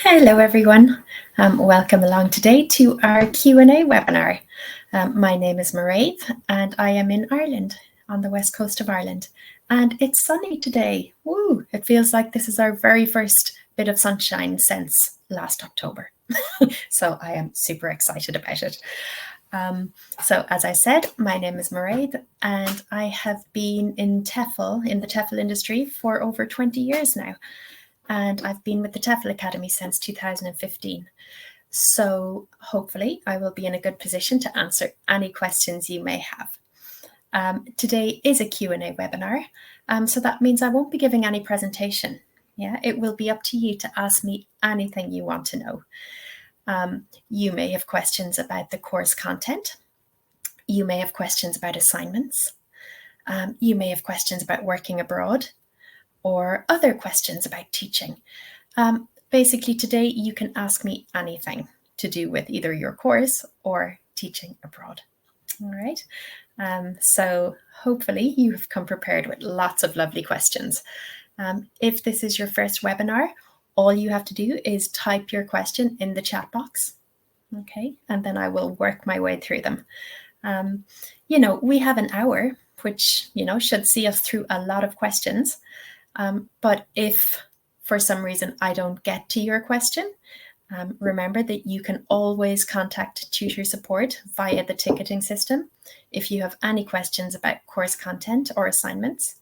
Hello everyone, welcome along today to our Q&A webinar. My name is Mairead and I am in Ireland, on the west coast of Ireland, and it's sunny today. Woo! It feels like this is our very first bit of sunshine since last October. So I am super excited about it. So as I said, my name is Mairead and I have been in the TEFL industry for over 20 years now. And I've been with the TEFL Academy since 2015. So hopefully I will be in a good position to answer any questions you may have. Today is a Q&A webinar, so that means I won't be giving any presentation. Yeah, it will be up to you to ask me anything you want to know. You may have questions about the course content. You may have questions about assignments. You may have questions about working abroad, or other questions about teaching. Basically today you can ask me anything to do with either your course or teaching abroad. All right, so hopefully you have come prepared with lots of lovely questions. If this is your first webinar, all you have to do is type your question in the chat box, okay, and then I will work my way through them. We have an hour, which should see us through a lot of questions. But if for some reason I don't get to your question, remember that you can always contact tutor support via the ticketing system if you have any questions about course content or assignments.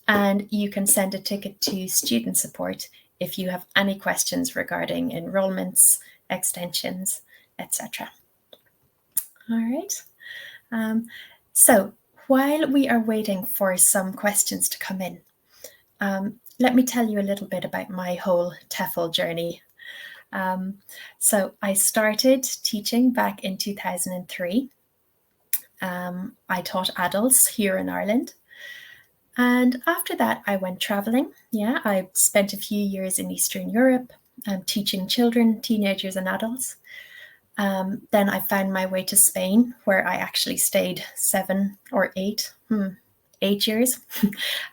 And you can send a ticket to student support if you have any questions regarding enrollments, extensions, etc. All right. So while we are waiting for some questions to come in, let me tell you a little bit about my whole TEFL journey. So I started teaching back in 2003. I taught adults here in Ireland. And after that, I went traveling. Yeah, I spent a few years in Eastern Europe teaching children, teenagers and adults. Then I found my way to Spain, where I actually stayed 7 or 8 years,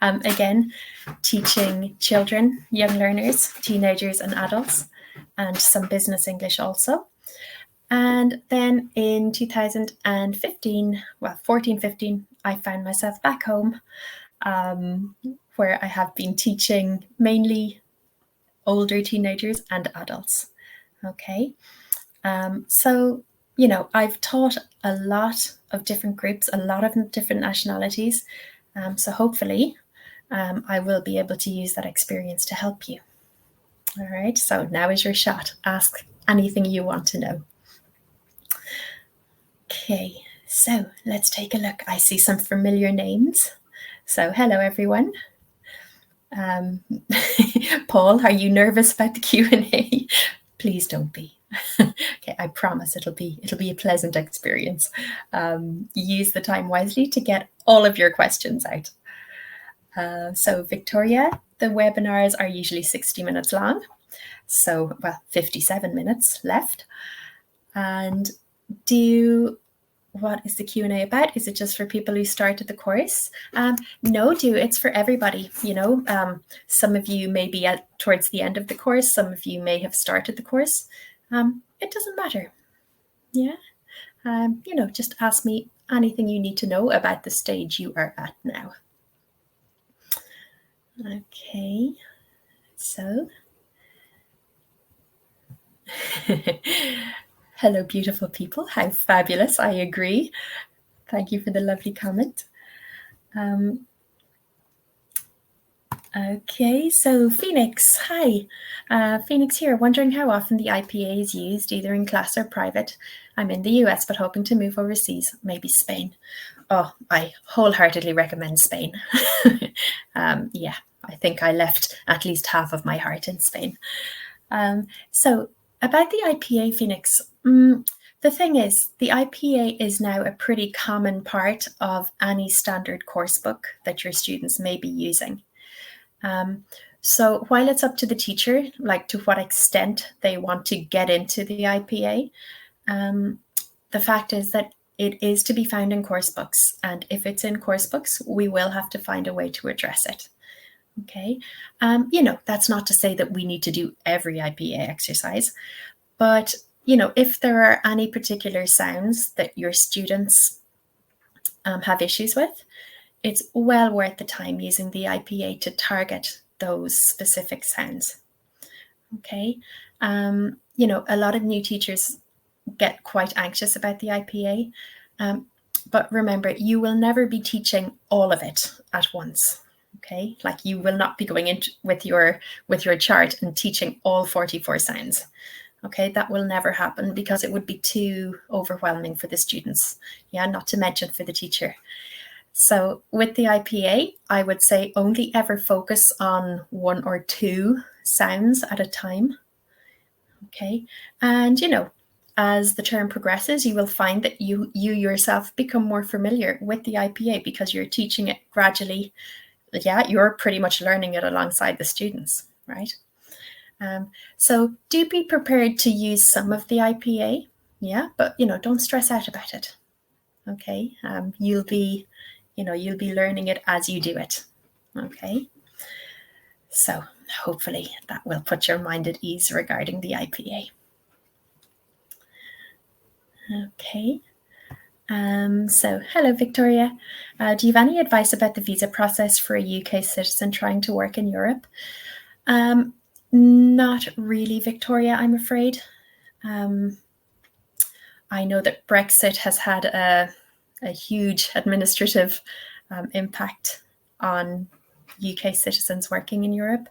again, teaching children, young learners, teenagers and adults, and some business English also. And then in 2015, 15, I found myself back home, where I have been teaching mainly older teenagers and adults. Okay. So, I've taught a lot of different groups, a lot of different nationalities. So hopefully I will be able to use that experience to help you. All right, so now is your shot. Ask anything you want to know. Okay, so let's take a look. I see some familiar names. So hello, everyone. Paul, are you nervous about the Q&A? Please don't be. Okay, I promise it'll be a pleasant experience. Use the time wisely to get all of your questions out. So Victoria, the webinars are usually 60 minutes long. So, 57 minutes left. And what is the Q&A about? Is it just for people who started the course? No, it's for everybody. Some of you may be towards the end of the course. Some of you may have started the course. It doesn't matter. Yeah. Just ask me anything you need to know about the stage you are at now. Okay. So, hello, beautiful people. How fabulous. I agree. Thank you for the lovely comment. Okay, so Phoenix, hi. Phoenix here, wondering how often the IPA is used, either in class or private. I'm in the US, but hoping to move overseas, maybe Spain. Oh, I wholeheartedly recommend Spain. Yeah, I think I left at least half of my heart in Spain. So about the IPA, Phoenix, the thing is, the IPA is now a pretty common part of any standard course book that your students may be using. So while it's up to the teacher, like to what extent they want to get into the IPA, the fact is that it is to be found in course books. And if it's in course books, we will have to find a way to address it. Okay, that's not to say that we need to do every IPA exercise, but if there are any particular sounds that your students have issues with, it's well worth the time using the IPA to target those specific sounds. Okay, a lot of new teachers get quite anxious about the IPA, but remember, you will never be teaching all of it at once. Okay, like you will not be going in with your chart and teaching all 44 sounds. Okay, that will never happen because it would be too overwhelming for the students. Yeah, not to mention for the teacher. So with the IPA, I would say only ever focus on 1 or 2 sounds at a time. Okay, and as the term progresses, you will find that you yourself become more familiar with the IPA because you're teaching it gradually. Yeah, you're pretty much learning it alongside the students, right? So do be prepared to use some of the IPA, yeah, but don't stress out about it. Okay, you'll be learning it as you do it. Okay, so hopefully that will put your mind at ease regarding the IPA. Okay. So hello, Victoria. Do you have any advice about the visa process for a UK citizen trying to work in Europe? Not really, Victoria, I'm afraid. I know that Brexit has had a huge administrative impact on UK citizens working in Europe.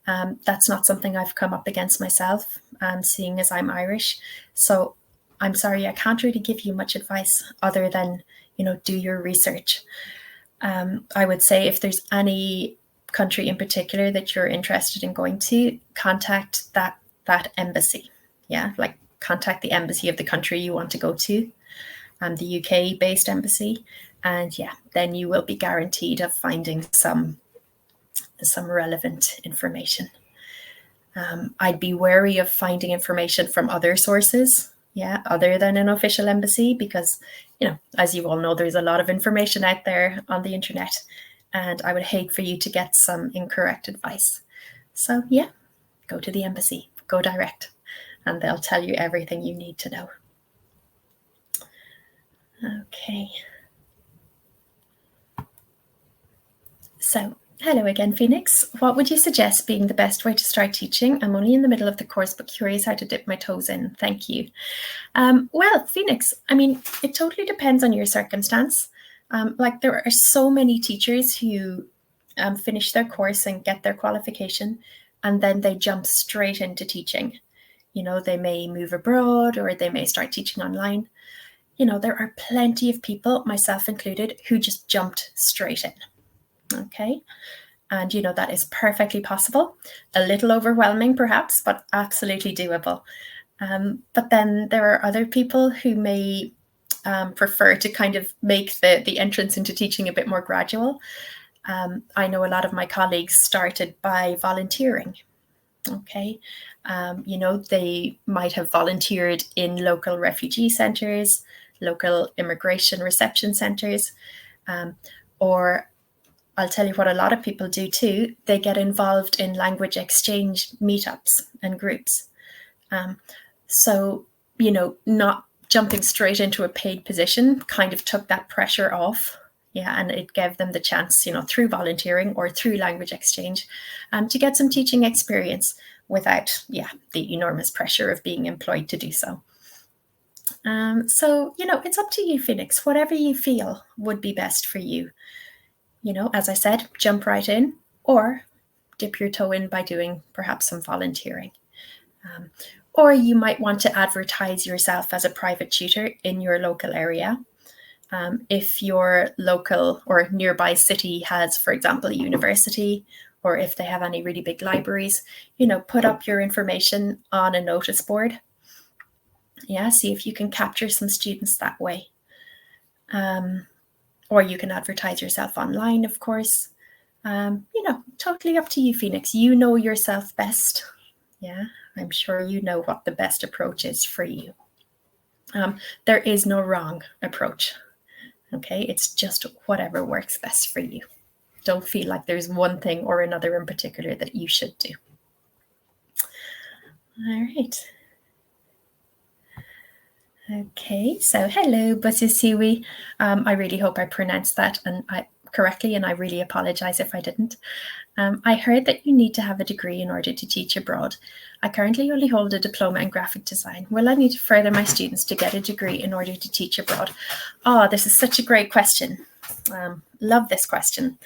That's not something I've come up against myself, seeing as I'm Irish. So I'm sorry, I can't really give you much advice other than, do your research. I would say if there's any country in particular that you're interested in going to, contact that embassy. Yeah, like contact the embassy of the country you want to go to, the UK-based embassy, and yeah, then you will be guaranteed of finding some relevant information. I'd be wary of finding information from other sources, yeah, other than an official embassy, because, as you all know, there's a lot of information out there on the internet, and I would hate for you to get some incorrect advice. So yeah, go to the embassy, go direct, and they'll tell you everything you need to know. Okay. So, hello again, Phoenix. What would you suggest being the best way to start teaching? I'm only in the middle of the course, but curious how to dip my toes in. Thank you. Well, Phoenix, I mean, it totally depends on your circumstance. Like there are so many teachers who finish their course and get their qualification, and then they jump straight into teaching. They may move abroad or they may start teaching online. There are plenty of people, myself included, who just jumped straight in. Okay. And that is perfectly possible. A little overwhelming perhaps, but absolutely doable. But then there are other people who may prefer to kind of make the entrance into teaching a bit more gradual. I know a lot of my colleagues started by volunteering. Okay. They might have volunteered in local refugee centres, local immigration reception centres, or I'll tell you what a lot of people do too. They get involved in language exchange meetups and groups. So, not jumping straight into a paid position kind of took that pressure off. Yeah, and it gave them the chance, through volunteering or through language exchange, to get some teaching experience without, the enormous pressure of being employed to do so. So, it's up to you, Phoenix, whatever you feel would be best for you. As I said, jump right in or dip your toe in by doing perhaps some volunteering. Or you might want to advertise yourself as a private tutor in your local area. If your local or nearby city has, for example, a university, or if they have any really big libraries, put up your information on a notice board. Yeah, see if you can capture some students that way. Or you can advertise yourself online, of course. Totally up to you, Phoenix. You know yourself best. Yeah, I'm sure you know what the best approach is for you. There is no wrong approach. Okay, it's just whatever works best for you. Don't feel like there's one thing or another in particular that you should do. All right. Okay, so hello, Busisiwi. I really hope I pronounced that correctly, and I really apologize if I didn't. I heard that you need to have a degree in order to teach abroad. I currently only hold a diploma in graphic design. Will I need to further my students to get a degree in order to teach abroad? Oh, this is such a great question. Love this question.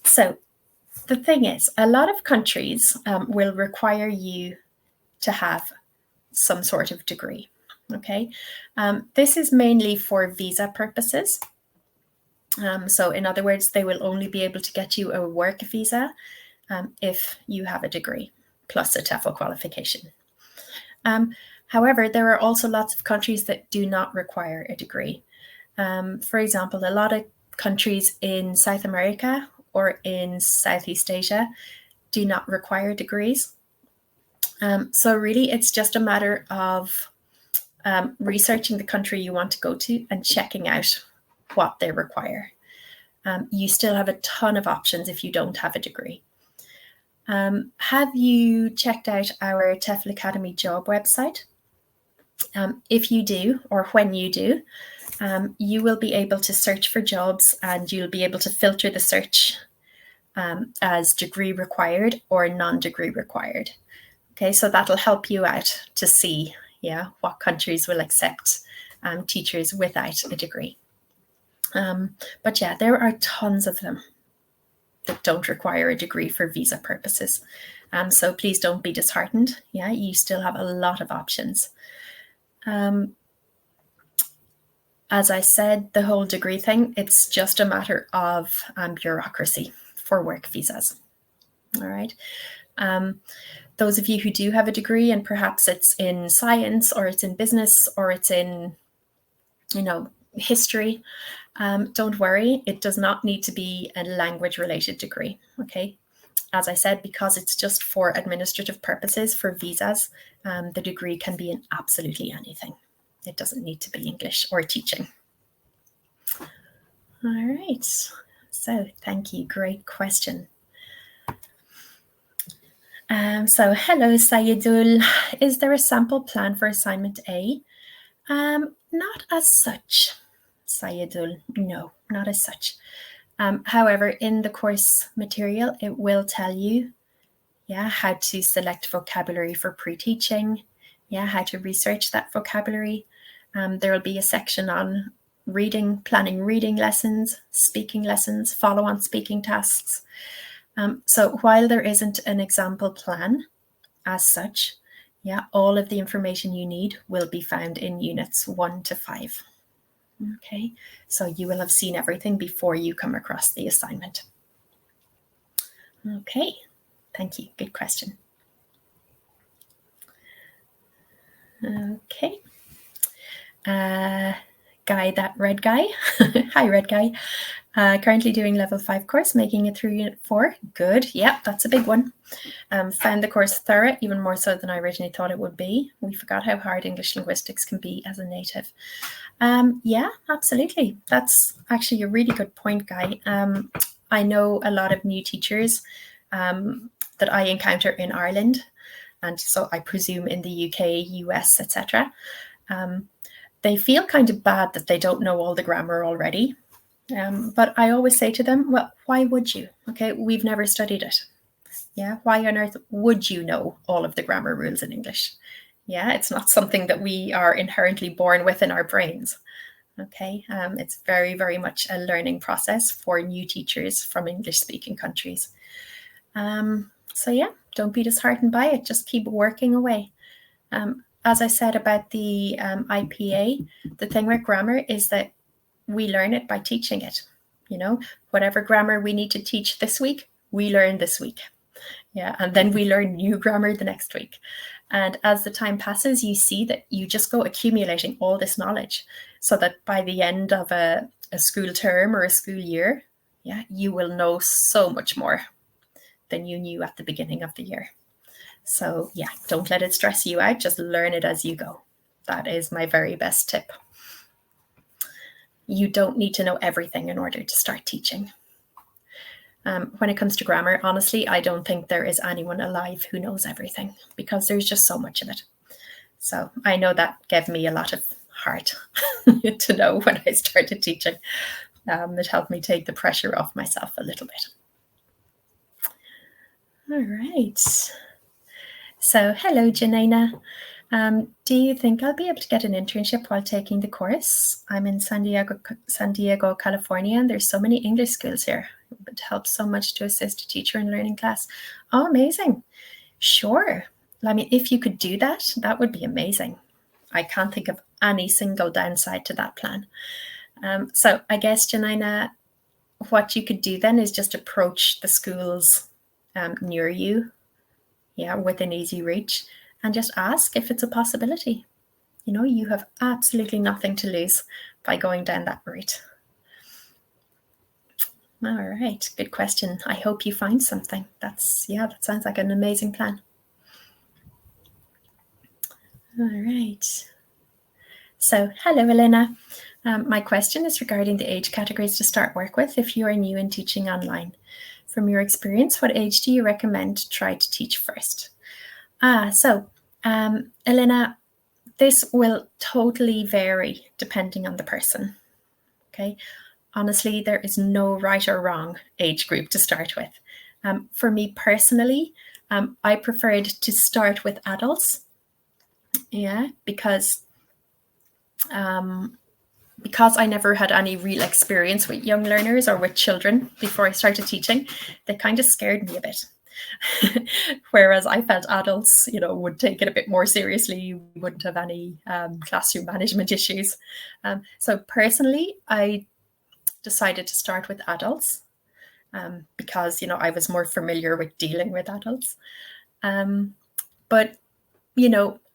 So the thing is, a lot of countries will require you to have some sort of degree. Okay, this is mainly for visa purposes. So in other words, they will only be able to get you a work visa if you have a degree plus a TEFL qualification. However, there are also lots of countries that do not require a degree. For example, a lot of countries in South America or in Southeast Asia do not require degrees. So really, it's just a matter of researching the country you want to go to and checking out what they require. You still have a ton of options if you don't have a degree. Have you checked out our TEFL Academy job website? If you do, or when you do, you will be able to search for jobs, and you'll be able to filter the search as degree required or non-degree required. Okay, so that'll help you out to see, what countries will accept teachers without a degree. But yeah, there are tons of them that don't require a degree for visa purposes. So please don't be disheartened. Yeah, you still have a lot of options. As I said, the whole degree thing, it's just a matter of bureaucracy for work visas. All right. Those of you who do have a degree, and perhaps it's in science or it's in business or it's in, history, don't worry, it does not need to be a language-related degree, okay? As I said, because it's just for administrative purposes, for visas, the degree can be in absolutely anything. It doesn't need to be English or teaching. All right, so thank you, great question. So hello, Sayedul. Is there a sample plan for assignment A? Not as such, Sayedul. No, not as such. However, in the course material, it will tell you, how to select vocabulary for pre-teaching, how to research that vocabulary. There will be a section on planning reading lessons, speaking lessons, follow-on speaking tasks. So while there isn't an example plan as such, all of the information you need will be found in units 1 to 5. Okay, so you will have seen everything before you come across the assignment. Okay, thank you. Good question. Okay. Guy, that red guy. Hi, red guy. Currently doing level 5 course, making it through unit 4. Good. Yeah, that's a big one. Found the course thorough, even more so than I originally thought it would be. We forgot how hard English linguistics can be as a native. Yeah, absolutely. That's actually a really good point, Guy. I know a lot of new teachers that I encounter in Ireland, and so I presume in the UK, US, etc. They feel kind of bad that they don't know all the grammar already. But I always say to them, well, why would you? Okay, we've never studied it. Yeah, why on earth would you know all of the grammar rules in English? Yeah, it's not something that we are inherently born with in our brains. Okay, it's very, very much a learning process for new teachers from English-speaking countries. So yeah, don't be disheartened by it. Just keep working away. As I said about the IPA, the thing with grammar is that we learn it by teaching it. Whatever grammar we need to teach this week, we learn this week. Yeah, and then we learn new grammar the next week. And as the time passes, you see that you just go accumulating all this knowledge so that by the end of a school term or a school year, you will know so much more than you knew at the beginning of the year. So don't let it stress you out. Just learn it as you go. That is my very best tip. You don't need to know everything in order to start teaching. When it comes to grammar, honestly, I don't think there is anyone alive who knows everything, because there's just so much of it. So I know that gave me a lot of heart to know when I started teaching. It helped me take the pressure off myself a little bit. All right. So hello, Janina. Do you think I'll be able to get an internship while taking the course? I'm in San Diego, California, and there's so many English schools here. It helps so much to assist a teacher in learning class. Oh, amazing. Sure. I mean, if you could do that, that would be amazing. I can't think of any single downside to that plan. So I guess, Janina, what you could do then is just approach the schools near you, within easy reach, and just ask if it's a possibility. You have absolutely nothing to lose by going down that route. All right, good question. I hope you find something. That sounds like an amazing plan. All right. So, hello, Elena. My question is regarding the age categories to start work with if you are new in teaching online. From your experience, what age do you recommend to try to teach first? Elena, this will totally vary depending on the person. Okay, honestly, there is no right or wrong age group to start with. For me personally, I preferred to start with adults. Because I never had any real experience with young learners or with children before I started teaching, they kind of scared me a bit. Whereas I felt adults, would take it a bit more seriously. We wouldn't have any classroom management issues. So personally, I decided to start with adults because, I was more familiar with dealing with adults. But,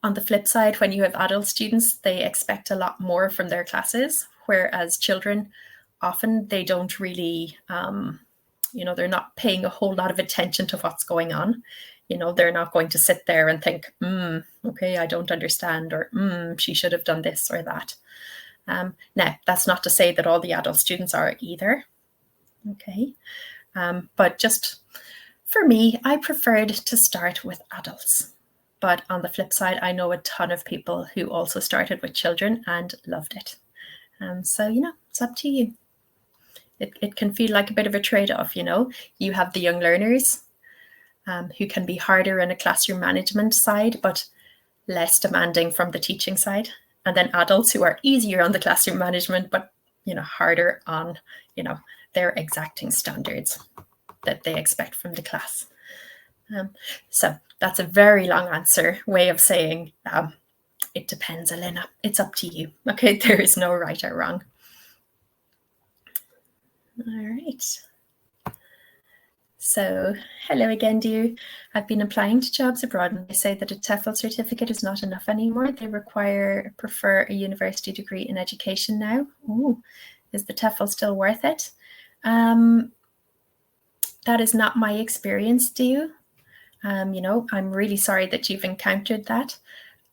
on the flip side, when you have adult students, they expect a lot more from their classes, whereas children, often they don't really, they're not paying a whole lot of attention to what's going on. They're not going to sit there and think, okay, I don't understand, or she should have done this or that. Now, that's not to say that all the adult students are either. Okay. But just for me, I preferred to start with adults. But on the flip side, I know a ton of people who also started with children and loved it. So, it's up to you. It can feel like a bit of a trade-off, You have the young learners who can be harder in a classroom management side, but less demanding from the teaching side. And then adults who are easier on the classroom management, but, harder on, their exacting standards that they expect from the class. So that's a very long way of saying it depends, Elena. It's up to you. Okay, there is no right or wrong. All right. So, hello again, dear. I've been applying to jobs abroad and they say that a TEFL certificate is not enough anymore. They prefer a university degree in education now. Ooh, is the TEFL still worth it? That is not my experience, dear. I'm really sorry that you've encountered that.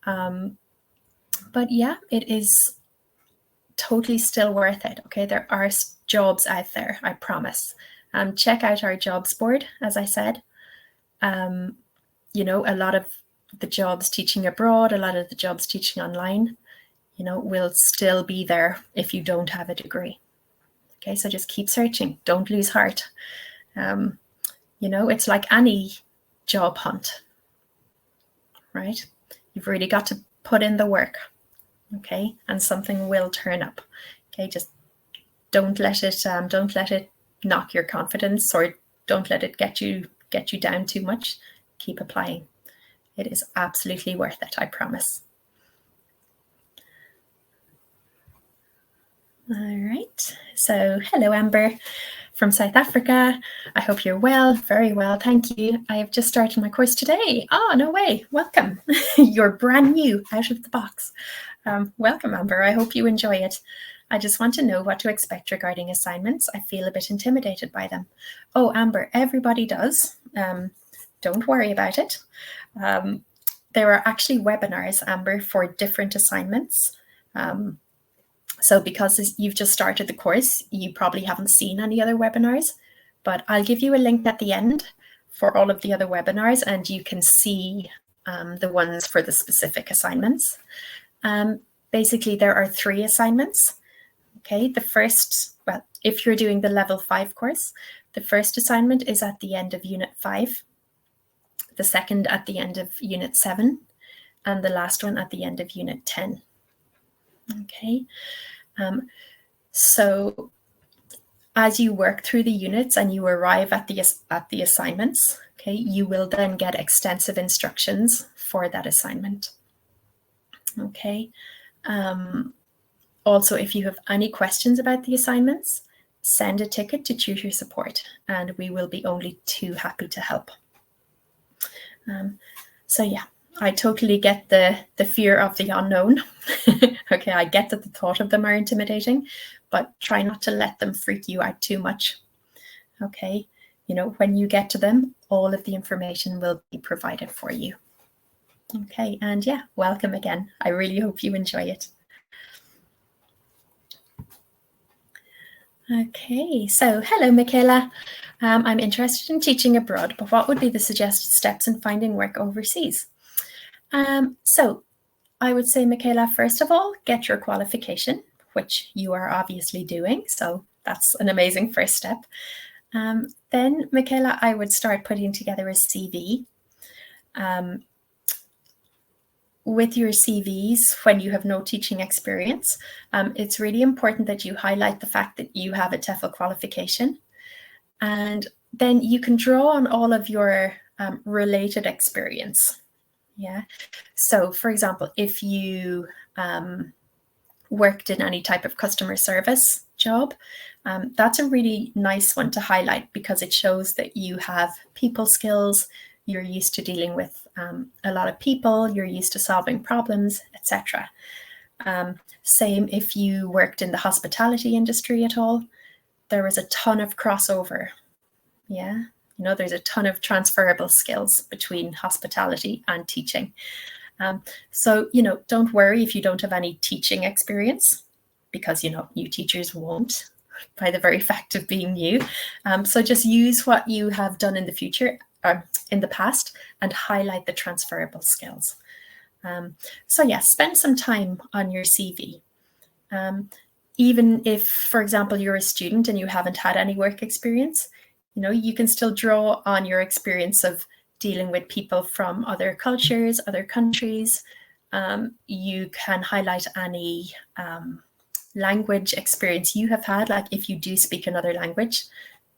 But yeah, it is totally still worth it. Okay, there are jobs out there, I promise. Check out our jobs board, as I said. A lot of the jobs teaching abroad, a lot of the jobs teaching online, will still be there if you don't have a degree. Okay, so just keep searching. Don't lose heart. It's like any job hunt, right? You've really got to put in the work, okay? And something will turn up, okay? Just don't let it knock your confidence, or don't let it get you down too much. Keep applying. It is absolutely worth it, I promise. All right. So, hello, Amber from South Africa. I hope you're well, very well, thank you. I have just started my course today. Oh, no way. Welcome. You're brand new, out of the box. Welcome, Amber. I hope you enjoy it. I just want to know what to expect regarding assignments. I feel a bit intimidated by them. Oh, Amber, everybody does. Don't worry about it. There are actually webinars, Amber, for different assignments. So because you've just started the course, you probably haven't seen any other webinars, but I'll give you a link at the end for all of the other webinars, and you can see the ones for the specific assignments. Basically, there are 3 assignments. Okay, the first, well, if you're doing the level 5 course, the first assignment is at the end of Unit 5, the second at the end of Unit 7, and the last one at the end of Unit 10. Okay, so as you work through the units and you arrive at the assignments, okay, you will then get extensive instructions for that assignment. Okay. Also, if you have any questions about the assignments, send a ticket to tutor support and we will be only too happy to help. So yeah, I totally get the fear of the unknown. Okay, I get that the thought of them are intimidating, but try not to let them freak you out too much. Okay, you know, when you get to them, all of the information will be provided for you. Okay, and yeah, welcome again. I really hope you enjoy it. Okay, so hello, Michaela. I'm interested in teaching abroad, but what would be the suggested steps in finding work overseas? So I would say, Michaela, first of all, get your qualification, which you are obviously doing. So that's an amazing first step. Then, Michaela, I would start putting together a CV. With your CVs, when you have no teaching experience, it's really important that you highlight the fact that you have a TEFL qualification. And then you can draw on all of your related experience. Yeah. So, for example, if you worked in any type of customer service job, that's a really nice one to highlight because it shows that you have people skills, you're used to dealing with a lot of people, you're used to solving problems, etc. Same if you worked in the hospitality industry at all, there is a ton of crossover. Yeah. You know, there's a ton of transferable skills between hospitality and teaching. So, you know, don't worry if you don't have any teaching experience because, you know, new teachers won't by the very fact of being new. So just use what you have done in the future or in the past and highlight the transferable skills. So yeah, spend some time on your CV. Even if, for example, you're a student and you haven't had any work experience, you know, you can still draw on your experience of dealing with people from other cultures, other countries. You can highlight any language experience you have had, like if you do speak another language,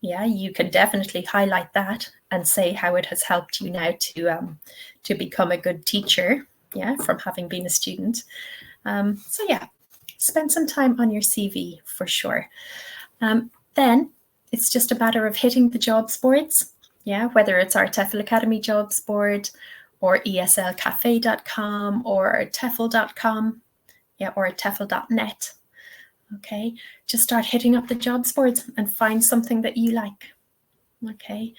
yeah, you can definitely highlight that and say how it has helped you now to become a good teacher, yeah, from having been a student. So yeah, spend some time on your CV for sure. Then it's just a matter of hitting the jobs boards, yeah, whether it's our TEFL Academy jobs board or eslcafe.com or TEFL.com, yeah, or TEFL.net. Okay, just start hitting up the jobs boards and find something that you like. Okay,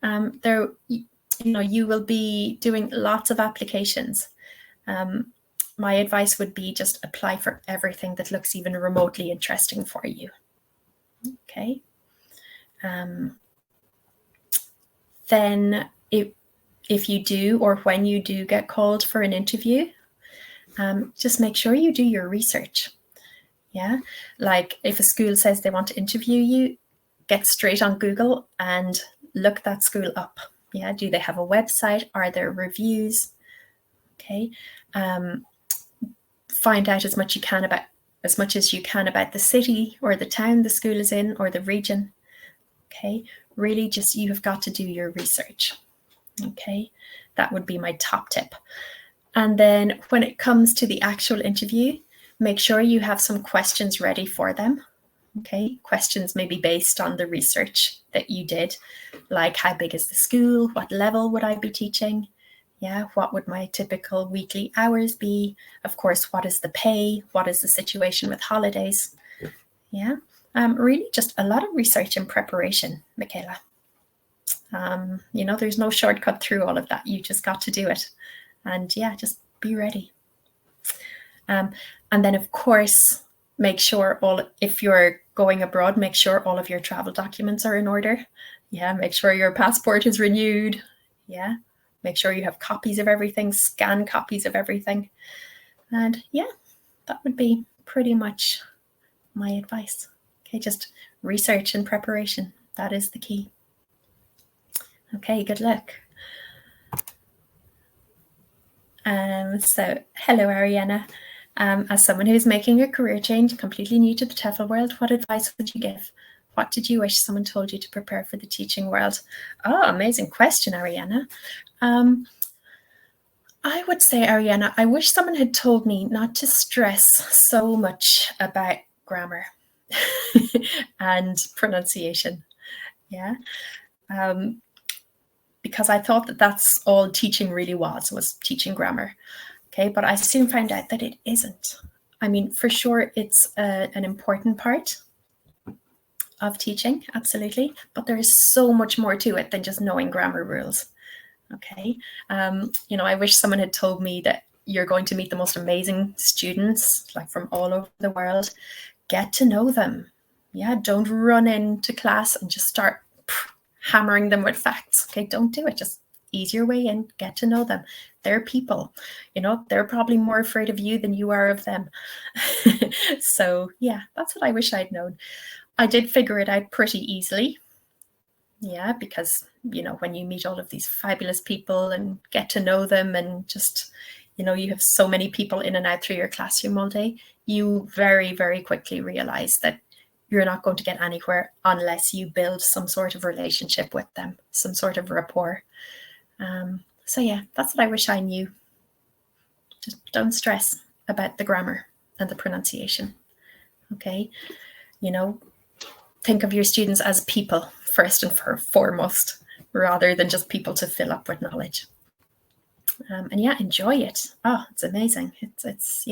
there, you know, you will be doing lots of applications. My advice would be just apply for everything that looks even remotely interesting for you. Okay. Then if you do, or when you do get called for an interview, just make sure you do your research. Yeah, like if a school says they want to interview you, get straight on Google and look that school up. Yeah, do they have a website? Are there reviews? Okay, find out as much as you can about the city or the town the school is in or the region. Okay, really just you have got to do your research. Okay, that would be my top tip. And then when it comes to the actual interview, make sure you have some questions ready for them. Okay, questions maybe based on the research that you did, like how big is the school? What level would I be teaching? Yeah, what would my typical weekly hours be? Of course, what is the pay? What is the situation with holidays? Yeah, really just a lot of research and preparation, Michaela. You know, there's no shortcut through all of that. You just got to do it. And yeah, just be ready. And then, of course, make sure if you're going abroad, make sure all of your travel documents are in order. Yeah, make sure your passport is renewed. Yeah, make sure you have copies of everything, scan copies of everything. And yeah, that would be pretty much my advice. Okay, just research and preparation. That is the key. Okay, good luck. So, hello, Ariana. As someone who's making a career change, completely new to the TEFL world, what advice would you give? What did you wish someone told you to prepare for the teaching world? Oh, amazing question, Ariana. I would say, Ariana, I wish someone had told me not to stress so much about grammar and pronunciation. Yeah. Because I thought that that's all teaching really was teaching grammar. Okay, but I soon found out that it isn't. I mean, for sure, it's an important part of teaching, absolutely, but there is so much more to it than just knowing grammar rules. Okay, I wish someone had told me that you're going to meet the most amazing students, like from all over the world. Get to know them. Yeah, don't run into class and just start hammering them with facts. Okay, don't do it. Just ease your way in, get to know them. They're people, they're probably more afraid of you than you are of them. So yeah, that's what I wish I'd known. I did figure it out pretty easily. Yeah, because, when you meet all of these fabulous people and get to know them and just, you have so many people in and out through your classroom all day, you very, very quickly realize that you're not going to get anywhere unless you build some sort of relationship with them, some sort of rapport. So yeah, that's what I wish I knew. Just don't stress about the grammar and the pronunciation. Okay, think of your students as people first and foremost, rather than just people to fill up with knowledge. And yeah, enjoy it. Oh, it's amazing. It's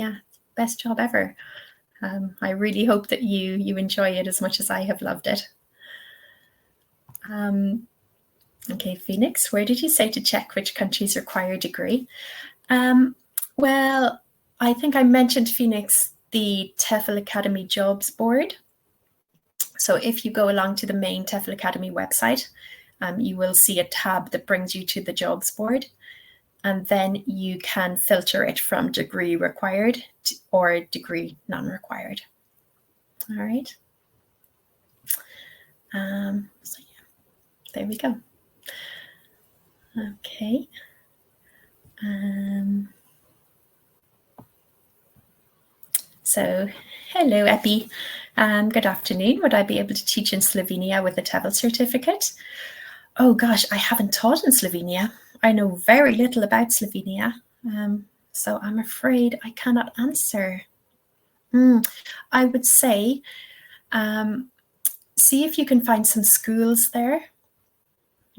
best job ever. I really hope that you enjoy it as much as I have loved it. Okay, Phoenix, where did you say to check which countries require a degree? Well, I think I mentioned, Phoenix, the TEFL Academy jobs board. So if you go along to the main TEFL Academy website, you will see a tab that brings you to the jobs board. And then you can filter it from degree required or degree non-required. All right. So yeah, there we go. Okay. So hello, Epi. Good afternoon. Would I be able to teach in Slovenia with a TEFL certificate? Oh gosh, I haven't taught in Slovenia. I know very little about Slovenia. So I'm afraid I cannot answer. I would say, see if you can find some schools there,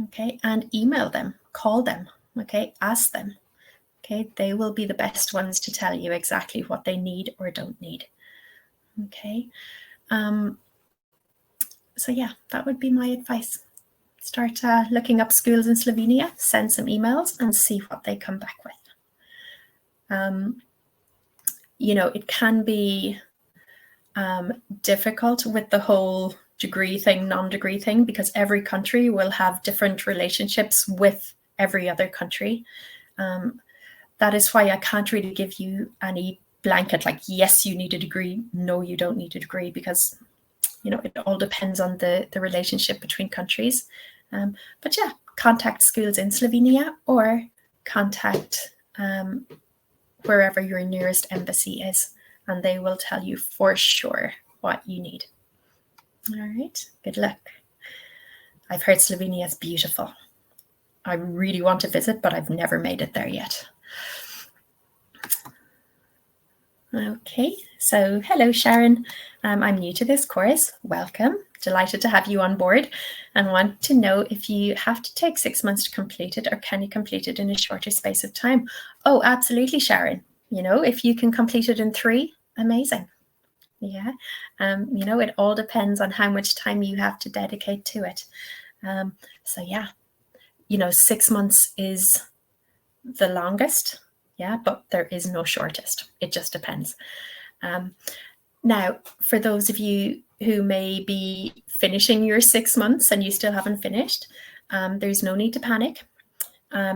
okay, and email them, call them, okay, ask them, okay, they will be the best ones to tell you exactly what they need or don't need, okay. So yeah, that would be my advice. Start looking up schools in Slovenia, send some emails and see what they come back with. It can be difficult with the whole degree thing, non-degree thing, because every country will have different relationships with every other country. That is why I can't really give you any blanket, like, yes, you need a degree, no, you don't need a degree, because, it all depends on the relationship between countries. But yeah, contact schools in Slovenia or contact wherever your nearest embassy is, and they will tell you for sure what you need. All right, good luck. I've heard Slovenia is beautiful. I really want to visit, but I've never made it there yet. Okay, so hello, Sharon. I'm new to this course. Welcome. Delighted to have you on board and want to know if you have to take 6 months to complete it or can you complete it in a shorter space of time? Oh, absolutely, Sharon. If you can complete it in 3, amazing. Yeah, it all depends on how much time you have to dedicate to it. So yeah, 6 months is the longest. Yeah, but there is no shortest. It just depends. Now, for those of you who may be finishing your 6 months and you still haven't finished, there's no need to panic.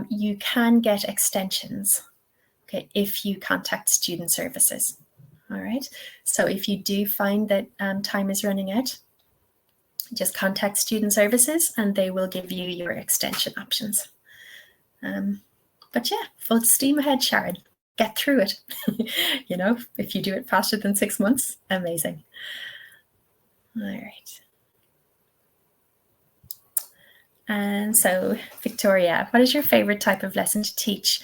You can get extensions, okay, if you contact student services. All right. So if you do find that time is running out, just contact student services and they will give you your extension options. But yeah, full steam ahead, Sharon. Get through it. You know, if you do it faster than 6 months, amazing. All right. And so, Victoria, what is your favorite type of lesson to teach?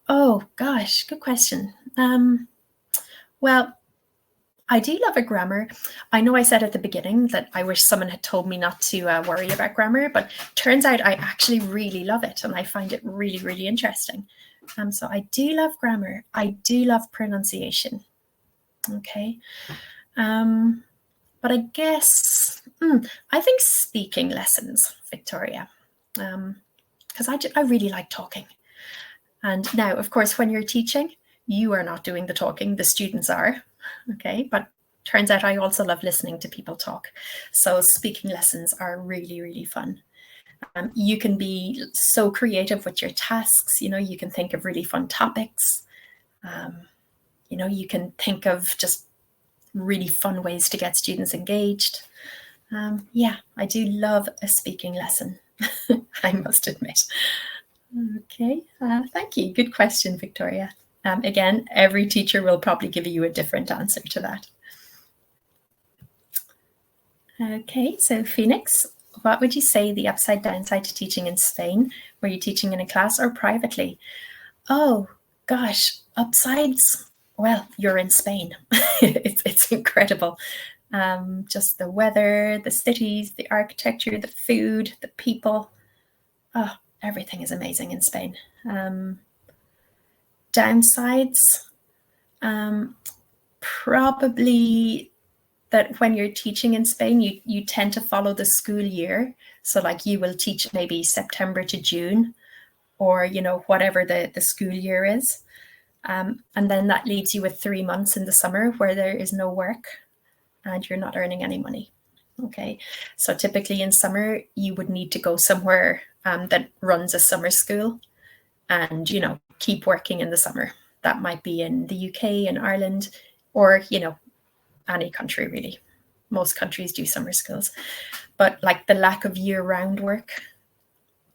Oh, gosh, good question. Well, I do love a grammar. I know I said at the beginning that I wish someone had told me not to worry about grammar, but turns out I actually really love it and I find it really, really interesting. So I do love grammar. I do love pronunciation. Okay. But I guess, I think speaking lessons, Victoria, because I really like talking. And now, of course, when you're teaching, you are not doing the talking, the students are, okay? But turns out I also love listening to people talk. So speaking lessons are really, really fun. You can be so creative with your tasks, you know, you can think of really fun topics. You know, you can think of just really fun ways to get students engaged. Yeah, I do love a speaking lesson, I must admit. Okay, thank you. Good question, Victoria. Again, every teacher will probably give you a different answer to that. Okay, so Phoenix, what would you say the upside downside to teaching in Spain? Were you teaching in a class or privately? Oh, gosh, upsides. Well, you're in Spain. It's incredible. Just the weather, the cities, the architecture, the food, the people. Oh, everything is amazing in Spain. Downsides, probably that when you're teaching in Spain, you tend to follow the school year. So like you will teach maybe September to June, or, you know, whatever the school year is. And then that leaves you with 3 months in the summer where there is no work and you're not earning any money. Okay, so typically in summer, you would need to go somewhere that runs a summer school and, you know, keep working in the summer. That might be in the UK, in Ireland, or, you know, any country really. Most countries do summer schools. But like the lack of year-round work,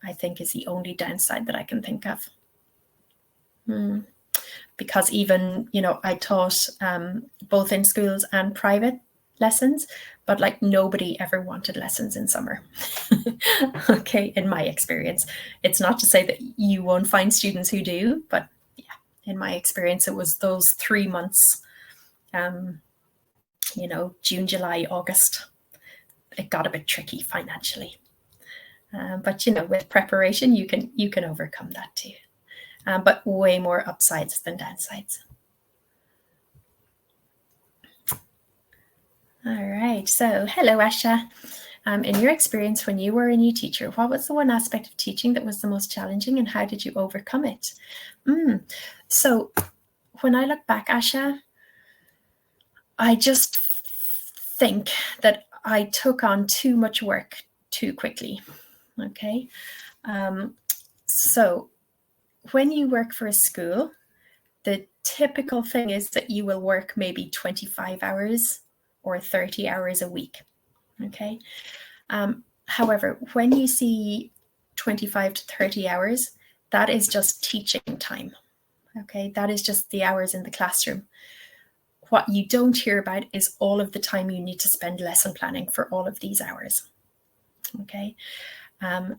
I think is the only downside that I can think of. Because even, you know, I taught both in schools and private lessons, but like nobody ever wanted lessons in summer. Okay, in my experience. It's not to say that you won't find students who do, but yeah, in my experience, it was those 3 months, you know, June, July, August. It got a bit tricky financially. But, you know, with preparation, you can overcome that too. But way more upsides than downsides. All right, so hello, Asha. In your experience when you were a new teacher, what was the one aspect of teaching that was the most challenging and how did you overcome it? So when I look back, Asha, I just think that I took on too much work too quickly, okay? So when you work for a school, the typical thing is that you will work maybe 25 hours or 30 hours a week, okay? However, when you see 25 to 30 hours, that is just teaching time, okay? That is just the hours in the classroom. What you don't hear about is all of the time you need to spend lesson planning for all of these hours, okay?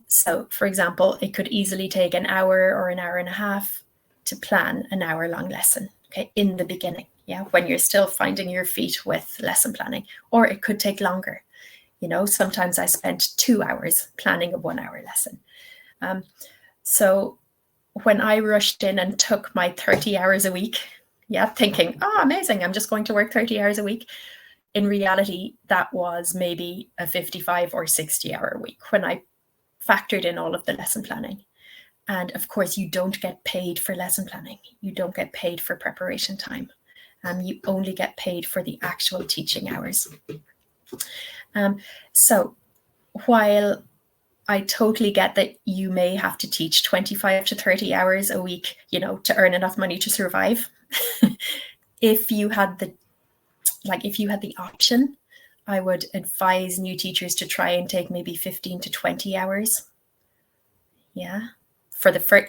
So, for example, it could easily take an hour or an hour and a half to plan an hour-long lesson, okay, in the beginning, yeah, when you're still finding your feet with lesson planning, or it could take longer. You know, sometimes I spent 2 hours planning a 1 hour lesson. So when I rushed in and took my 30 hours a week, yeah, thinking, oh, amazing, I'm just going to work 30 hours a week. In reality, that was maybe a 55 or 60 hour week when I factored in all of the lesson planning. And of course, you don't get paid for lesson planning. You don't get paid for preparation time. You only get paid for the actual teaching hours. So while I totally get that you may have to teach 25 to 30 hours a week, to earn enough money to survive. If you had the option, I would advise new teachers to try and take maybe 15 to 20 hours. Yeah.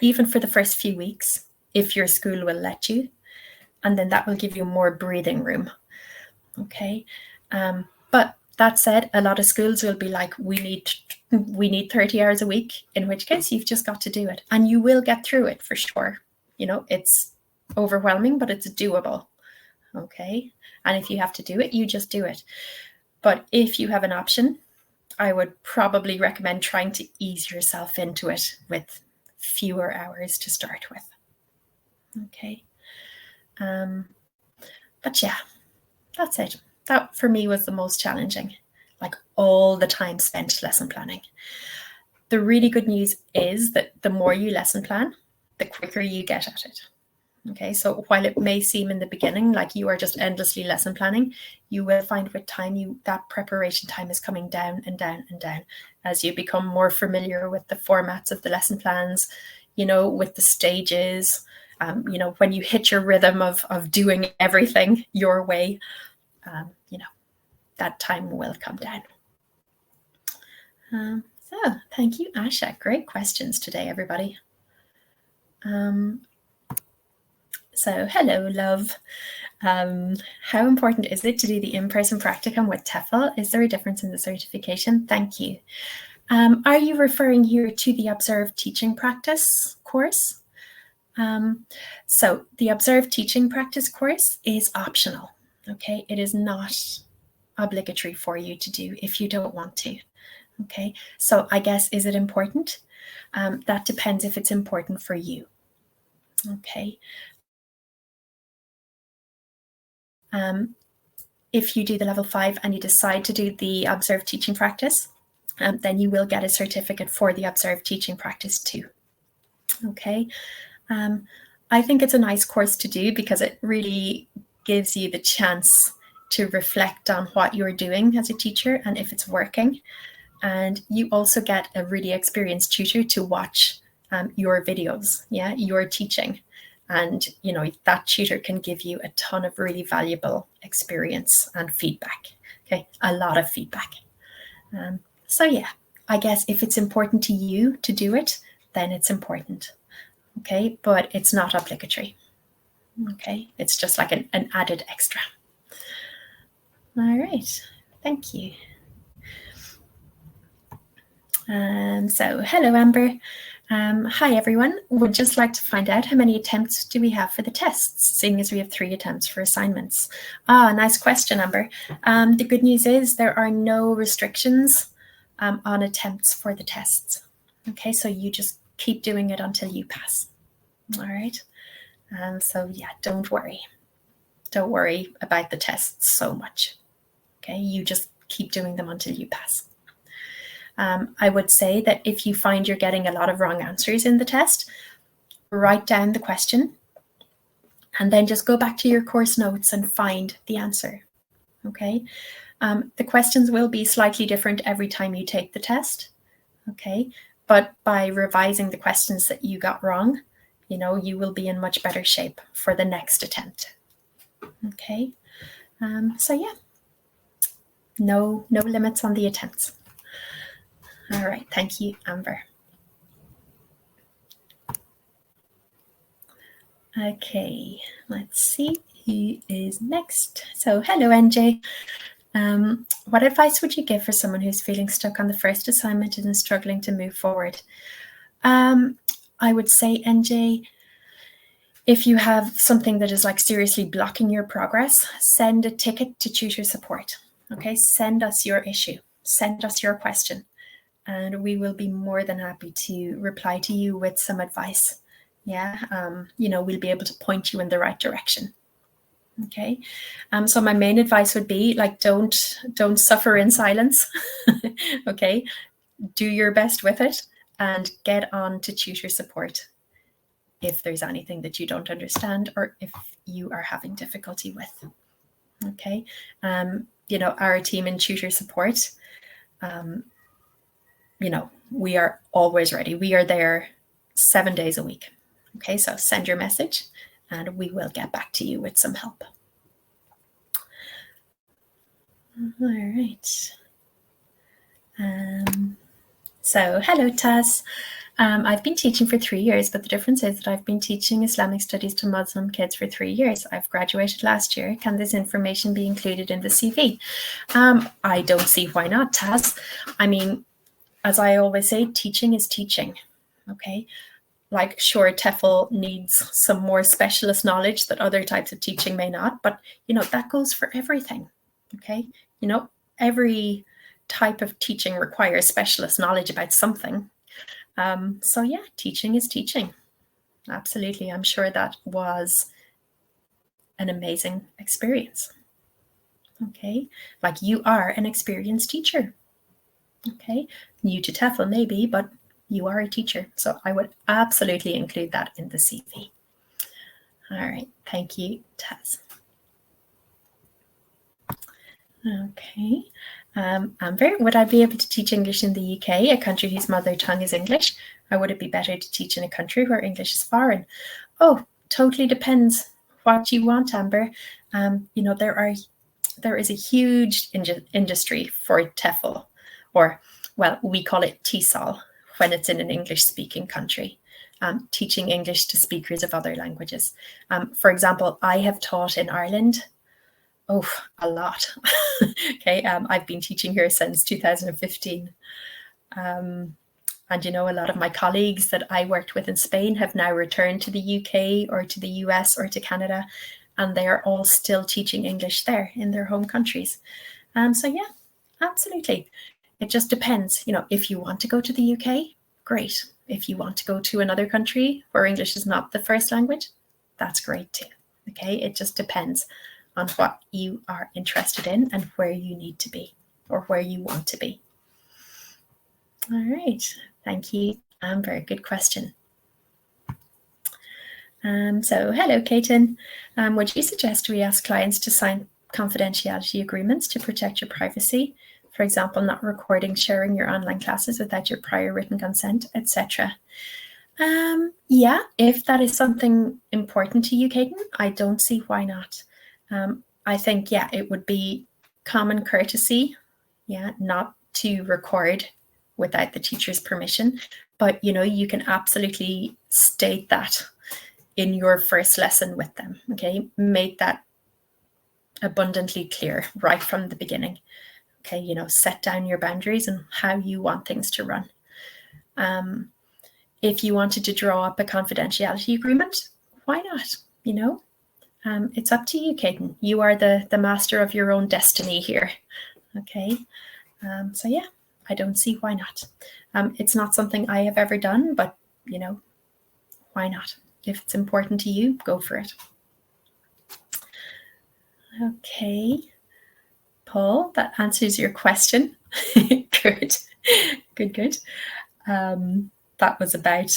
Even for the first few weeks, if your school will let you. And then that will give you more breathing room. Okay. But that said, a lot of schools will be like, we need 30 hours a week, in which case you've just got to do it. And you will get through it for sure. It's overwhelming, but it's doable. Okay. And if you have to do it, you just do it. But if you have an option, I would probably recommend trying to ease yourself into it with fewer hours to start with. Okay. But yeah, that's it. That for me was the most challenging, like all the time spent lesson planning. The really good news is that the more you lesson plan, the quicker you get at it. Okay, so while it may seem in the beginning like you are just endlessly lesson planning, you will find with time that preparation time is coming down and down and down as you become more familiar with the formats of the lesson plans, with the stages, when you hit your rhythm of doing everything your way, that time will come down. So thank you, Asha. Great questions today, everybody. So hello, love. How important is it to do the in-person practicum with TEFL? Is there a difference in the certification? Thank you. Are you referring here to the Observed Teaching Practice course? So the Observed Teaching Practice course is optional. Okay, it is not obligatory for you to do if you don't want to. Okay, so I guess, is it important? That depends if it's important for you. Okay. If you do the level 5 and you decide to do the Observed Teaching Practice, then you will get a certificate for the Observed Teaching Practice too. Okay. I think it's a nice course to do because it really gives you the chance to reflect on what you're doing as a teacher and if it's working. And you also get a really experienced tutor to watch your videos, your teaching. And, that tutor can give you a ton of really valuable experience and feedback. Okay, a lot of feedback. So yeah, I guess if it's important to you to do it, then it's important. Okay, but it's not obligatory. Okay, it's just like an added extra. All right, thank you. So hello, Amber. Hi, everyone. Would just like to find out how many attempts do we have for the tests, seeing as we have 3 attempts for assignments. Nice question, Amber. The good news is there are no restrictions on attempts for the tests. Okay, so you just keep doing it until you pass. All right. So yeah, don't worry. Don't worry about the tests so much. Okay, you just keep doing them until you pass. I would say that if you find you're getting a lot of wrong answers in the test, write down the question and then just go back to your course notes and find the answer. Okay. The questions will be slightly different every time you take the test. Okay. But by revising the questions that you got wrong, you will be in much better shape for the next attempt. Okay. So yeah, no limits on the attempts. All right, thank you, Amber. Okay, let's see who is next. So hello, NJ. What advice would you give for someone who's feeling stuck on the first assignment and is struggling to move forward? I would say, NJ, if you have something that is like seriously blocking your progress, send a ticket to tutor support. Okay, send us your issue, send us your question, and we will be more than happy to reply to you with some advice. Yeah, we'll be able to point you in the right direction. Okay, so my main advice would be like, don't suffer in silence. Okay, do your best with it and get on to tutor support. if there's anything that you don't understand or if you are having difficulty with. Okay, our team in tutor support, we are always ready. We are there 7 days a week. Okay, so send your message and we will get back to you with some help. All right. So hello, Taz. I've been teaching for 3 years, but the difference is that I've been teaching Islamic studies to Muslim kids for 3 years. I've graduated last year. Can this information be included in the CV? I don't see why not, Taz. I mean, as I always say, teaching is teaching, okay? Like, sure, TEFL needs some more specialist knowledge that other types of teaching may not, but, that goes for everything, okay? Every type of teaching requires specialist knowledge about something. So yeah, teaching is teaching. Absolutely. I'm sure that was an amazing experience. Okay. Like, you are an experienced teacher. Okay. New to TEFL maybe, but you are a teacher. So I would absolutely include that in the CV. All right. Thank you, Taz. Okay. Amber, would I be able to teach English in the UK, a country whose mother tongue is English, or would it be better to teach in a country where English is foreign? Oh, totally depends what you want, Amber. There is a huge industry for TEFL, or, well, we call it TESOL when it's in an English-speaking country, teaching English to speakers of other languages. For example, I have taught in Ireland. Oh, a lot. Okay, I've been teaching here since 2015. And a lot of my colleagues that I worked with in Spain have now returned to the UK or to the US or to Canada, and they are all still teaching English there in their home countries. So yeah, absolutely. It just depends. If you want to go to the UK, great. If you want to go to another country where English is not the first language, that's great too. Okay, it just depends on what you are interested in and where you need to be or where you want to be. All right, thank you, Amber. Good question. So hello, Kaiten. Would you suggest we ask clients to sign confidentiality agreements to protect your privacy? For example, not recording, sharing your online classes without your prior written consent, etc. Yeah, if that is something important to you, Kaiten, I don't see why not. I think, yeah, it would be common courtesy, not to record without the teacher's permission. But, you can absolutely state that in your first lesson with them, okay? Make that abundantly clear right from the beginning, okay? Set down your boundaries and how you want things to run. If you wanted to draw up a confidentiality agreement, why not, it's up to you, Kaiten. You are the master of your own destiny here. Okay. So yeah, I don't see why not. It's not something I have ever done, but why not? If it's important to you, go for it. Okay. Paul, that answers your question. Good. Good. That was about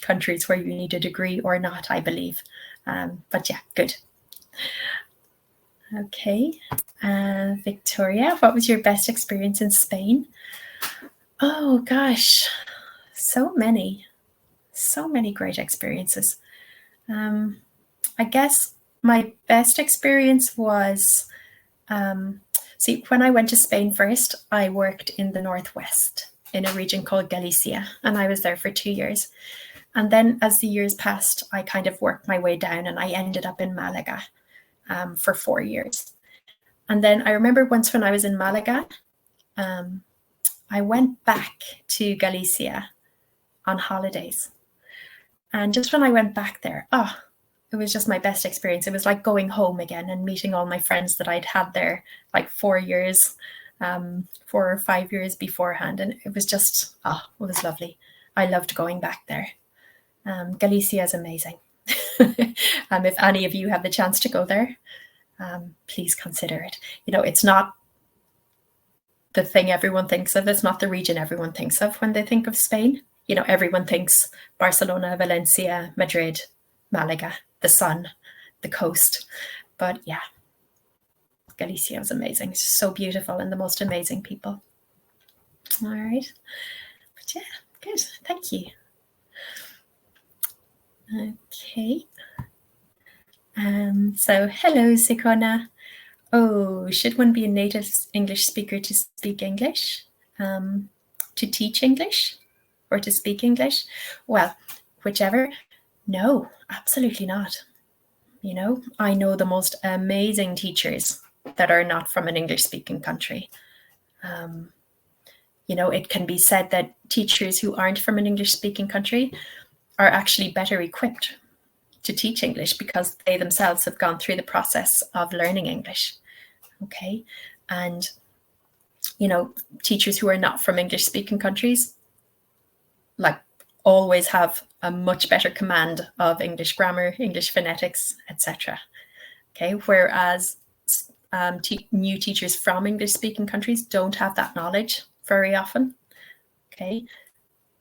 countries where you need a degree or not, I believe. But yeah, good. Okay. Victoria, what was your best experience in Spain? Oh, gosh. So many great experiences. I guess my best experience was, when I went to Spain first, I worked in the Northwest in a region called Galicia, and I was there for 2 years. And then as the years passed, I kind of worked my way down and I ended up in Malaga for 4 years. And then I remember once when I was in Malaga, I went back to Galicia on holidays. And just when I went back there, it was just my best experience. It was like going home again and meeting all my friends that I'd had there like 4 years, 4 or 5 years beforehand. And it was just, it was lovely. I loved going back there. Galicia is amazing. If any of you have the chance to go there, please consider it. It's not the thing everyone thinks of. It's not the region everyone thinks of when they think of Spain. everyone thinks Barcelona, Valencia, Madrid, Malaga, the sun, the coast. But yeah, Galicia was amazing. It's so beautiful and the most amazing people. All right. But yeah, good. Thank you. Okay. So hello, Sikona. Oh, should one be a native English speaker to speak English? To teach English or to speak English? Well, whichever. No, absolutely not. I know the most amazing teachers that are not from an English-speaking country. It can be said that teachers who aren't from an English-speaking country are actually better equipped to teach English because they themselves have gone through the process of learning English. Okay. And, teachers who are not from English-speaking countries, always have a much better command of English grammar, English phonetics, etc. Okay. Whereas new teachers from English-speaking countries don't have that knowledge very often. Okay.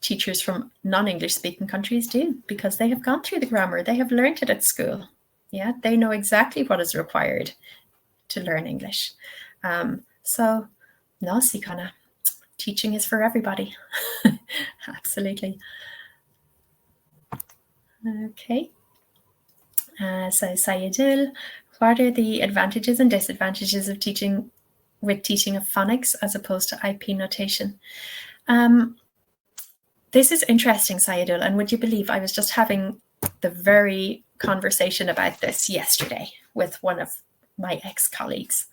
Teachers from non-English speaking countries do, because they have gone through the grammar. They have learned it at school. Yeah, they know exactly what is required to learn English. So, no, Sikana, teaching is for everybody. Absolutely. Okay. So, Sayedul, what are the advantages and disadvantages of teaching of phonics as opposed to IP notation? This is interesting, Sayedul, and would you believe I was just having the very conversation about this yesterday with one of my ex-colleagues.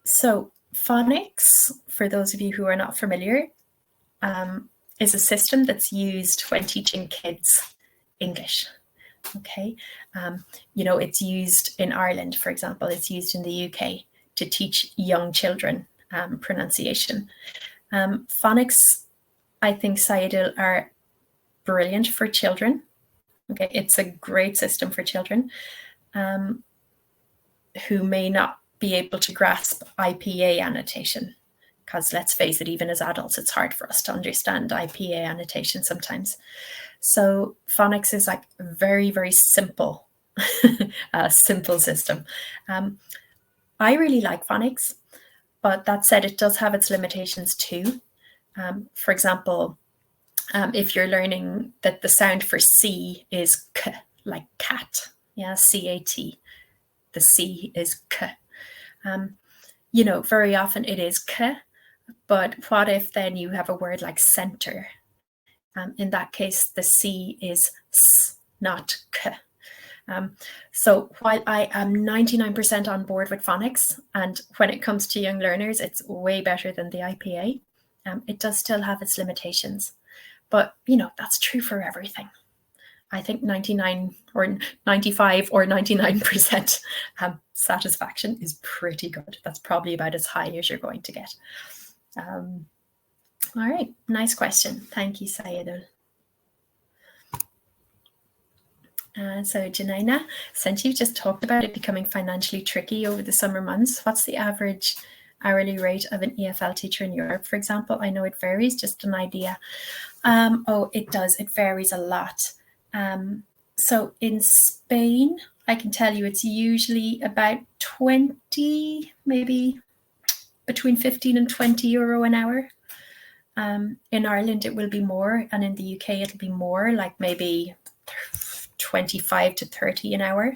So phonics, for those of you who are not familiar, is a system that's used when teaching kids English. Okay, it's used in Ireland, for example. It's used in the UK to teach young children pronunciation. Phonics, I think, Sayedul, are brilliant for children. Okay, it's a great system for children who may not be able to grasp IPA annotation, because let's face it, even as adults, it's hard for us to understand IPA annotation sometimes. So phonics is like a very, very simple, simple system. I really like phonics, but that said, it does have its limitations too. For example, if you're learning that the sound for C is K, like cat, yeah, C-A-T, the C is K. Very often it is K, but what if then you have a word like center? In that case, the C is S, not K. So while I am 99% on board with phonics, and when it comes to young learners, it's way better than the IPA, it does still have its limitations. But, that's true for everything. I think 99 or 95 or 99% satisfaction is pretty good. That's probably about as high as you're going to get. All right, nice question. Thank you, Sayedul. So Janina, since you've just talked about it becoming financially tricky over the summer months, what's the average hourly rate of an EFL teacher in Europe, for example? I know it varies, just an idea. Oh, it does. It varies a lot. So in Spain, I can tell you it's usually about 20, maybe between 15 and 20 euro an hour. In Ireland, it will be more, and in the UK, it'll be more, like maybe 25 to 30 an hour.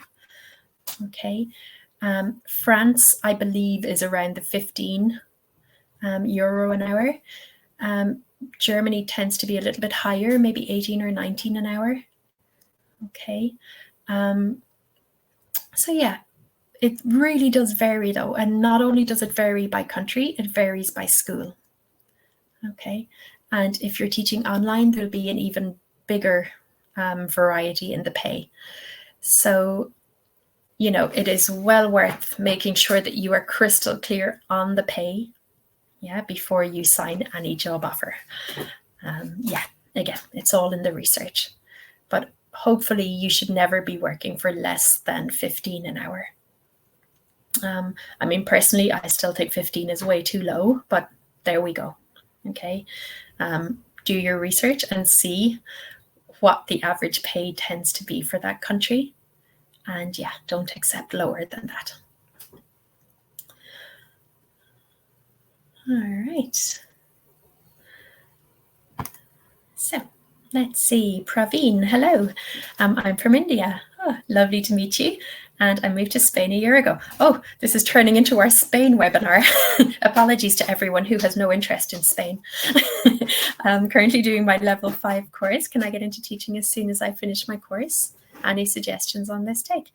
Okay. France, I believe, is around the 15 euro an hour. Germany tends to be a little bit higher, maybe 18 or 19 an hour. Okay. So yeah, it really does vary though. And not only does it vary by country, it varies by school. Okay. And if you're teaching online, there'll be an even bigger variety in the pay. So, it is well worth making sure that you are crystal clear on the pay, before you sign any job offer. Again, it's all in the research, but hopefully you should never be working for less than 15 an hour. Personally, I still think 15 is way too low, but there we go. Okay. do your research and see what the average pay tends to be for that country. And yeah, don't accept lower than that. All right. So let's see, Praveen, hello. I'm from India. Oh, lovely to meet you. And I moved to Spain a year ago. Oh, this is turning into our Spain webinar. Apologies to everyone who has no interest in Spain. I'm currently doing my level 5 course. Can I get into teaching as soon as I finish my course? Any suggestions on this take?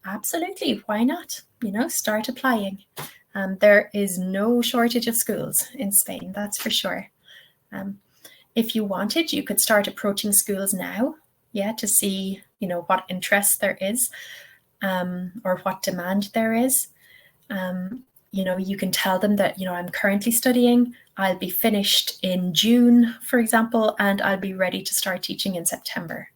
Absolutely, why not? You know, start applying. There is no shortage of schools in Spain, that's for sure. If you wanted, you could start approaching schools now, yeah, to see, you know, what interest there is, or what demand there is. You know, you can tell them that, you know, I'm currently studying, I'll be finished in June, for example, and I'll be ready to start teaching in September.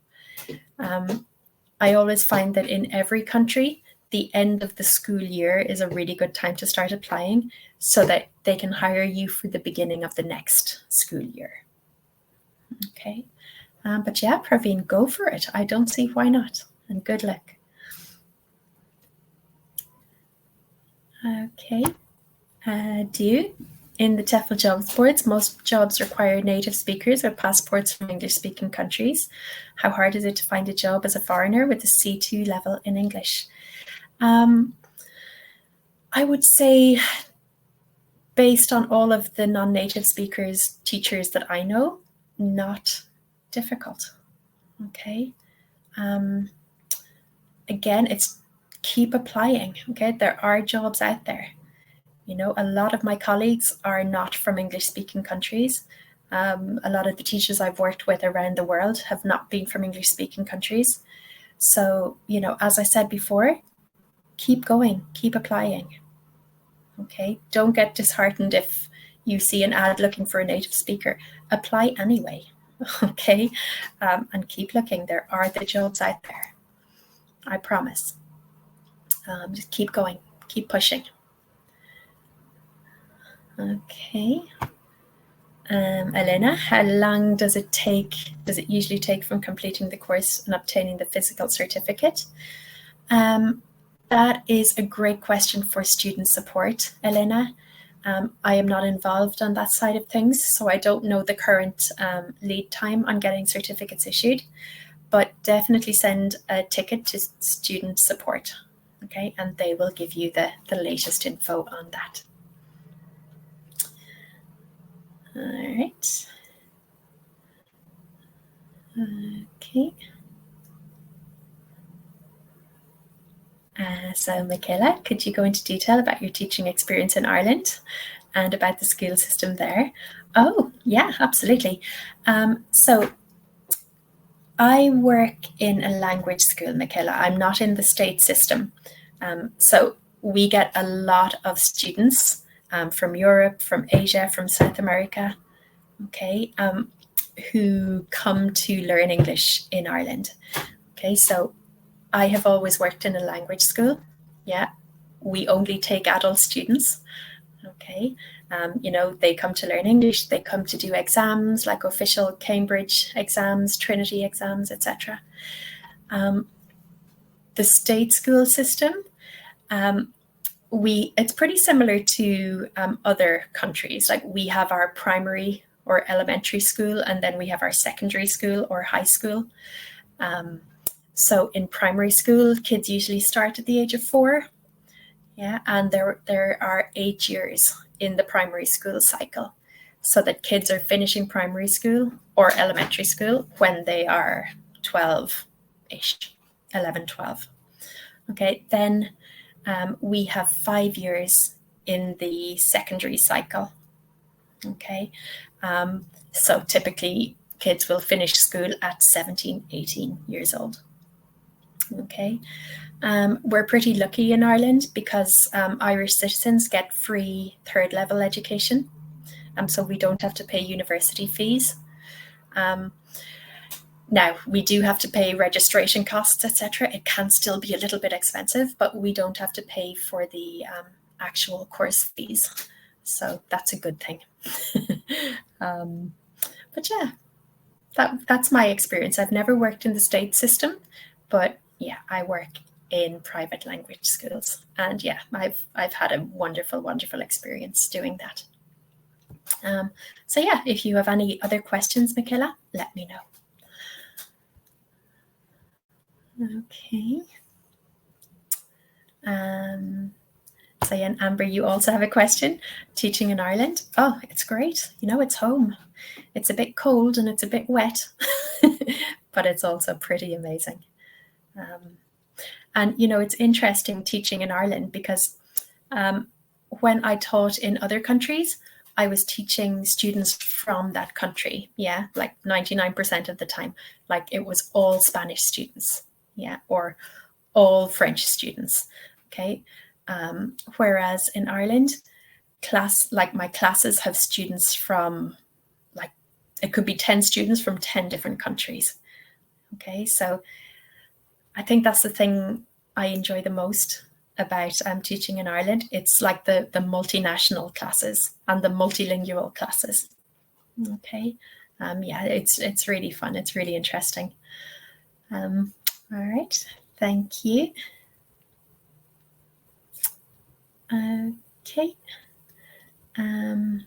I always find that in every country, the end of the school year is a really good time to start applying so that they can hire you for the beginning of the next school year. Okay, but yeah, Praveen, go for it. I don't see why not, and good luck. Okay, in the TEFL jobs boards, most jobs require native speakers or passports from English-speaking countries. How hard is it to find a job as a foreigner with a C2 level in English? I would say, based on all of the non-native speakers, teachers that I know, not difficult. Okay. Again, it's keep applying. Okay, there are jobs out there. You know, a lot of my colleagues are not from English-speaking countries. A lot of the teachers I've worked with around the world have not been from English-speaking countries. So, you know, as I said before, keep going, keep applying. Okay, don't get disheartened if you see an ad looking for a native speaker. Apply anyway, okay, and keep looking. There are the jobs out there, I promise. Just keep going, keep pushing. Okay. Elena, how long does it usually take from completing the course and obtaining the physical certificate? That is a great question for student support, Elena. I am not involved on that side of things, so I don't know the current lead time on getting certificates issued, but definitely send a ticket to student support, okay? And they will give you the latest info on that. All right. Okay. So Michaela, could you go into detail about your teaching experience in Ireland and about the school system there? Oh, yeah, absolutely. So I work in a language school, Michaela. I'm not in the state system. So we get a lot of students from Europe, from Asia, from South America, okay, who come to learn English in Ireland. Okay, so I have always worked in a language school. Yeah, we only take adult students. Okay, you know, they come to learn English, they come to do exams like official Cambridge exams, Trinity exams, etc. The state school system, it's pretty similar to other countries. Like we have our primary or elementary school, and then we have our secondary school or high school. So in primary school, kids usually start at the age of 4. Yeah, and there are 8 years in the primary school cycle, so that kids are finishing primary school or elementary school when they are 12-ish, 11, 12. Okay, then we have 5 years in the secondary cycle. Okay, so typically kids will finish school at 17, 18 years old. Okay, we're pretty lucky in Ireland because Irish citizens get free 3rd level education, so we don't have to pay university fees. Now, we do have to pay registration costs, etc. It can still be a little bit expensive, but we don't have to pay for the actual course fees. So that's a good thing. But yeah, that's my experience. I've never worked in the state system, but yeah, I work in private language schools, and yeah, I've had a wonderful experience doing that. So yeah, if you have any other questions, Michaela, let me know. Okay. So yeah, and Amber, you also have a question. Teaching in Ireland. Oh, it's great. You know, it's home. It's a bit cold and it's a bit wet, but it's also pretty amazing. And you know, it's interesting teaching in Ireland because when I taught in other countries, I was teaching students from that country. Yeah, like 99% of the time, like it was all Spanish students. Yeah, or all French students. Okay. Whereas in Ireland, my classes have students from, like, it could be 10 students from 10 different countries. Okay, so I think that's the thing I enjoy the most about teaching in Ireland. It's like the multinational classes and the multilingual classes. Okay, yeah, it's really fun. It's really interesting. All right, thank you. Okay.